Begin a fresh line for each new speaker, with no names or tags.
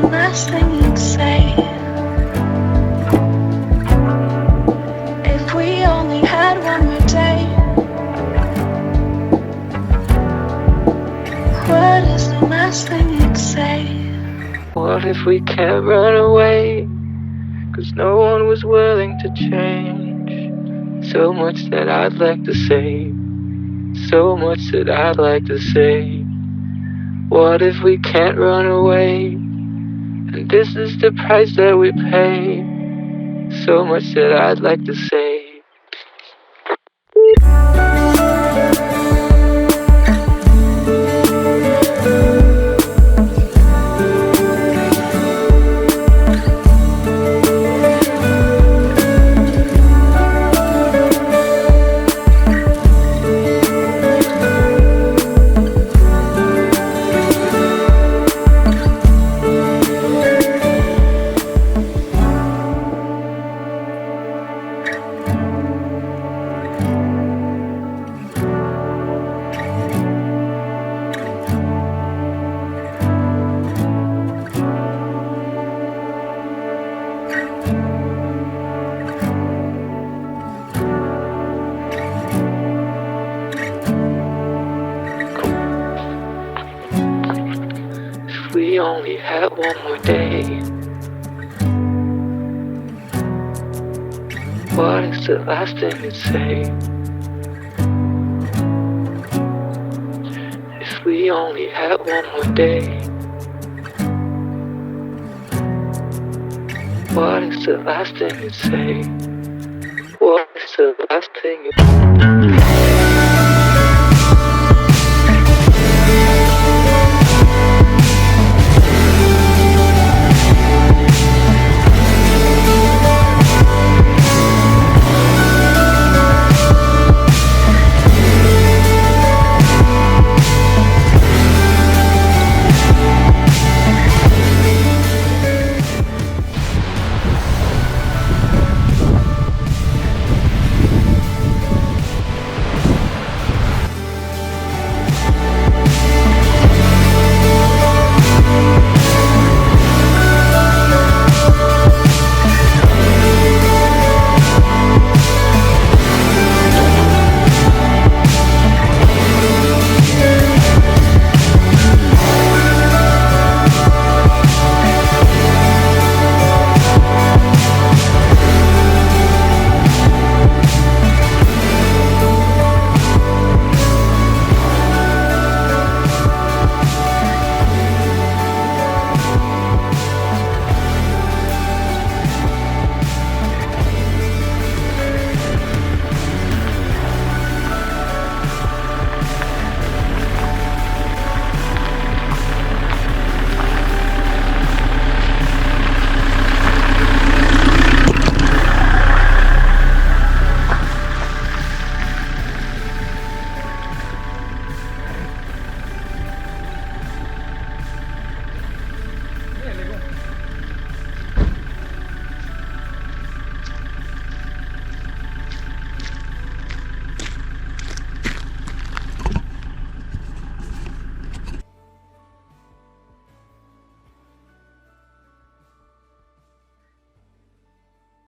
the last thing you'd say? If we only had one more day, what is the last thing you'd say?
What if we can't run away? 'Cause no one was willing to change. So much that I'd like to say. So much that I'd like to say. What if we can't run away? And this is the price that we pay. So much that I'd like to say. If we only had one more day, what is the last thing you'd say? If we only had one more day, what is the last thing you'd say? What is the last thing you'd say?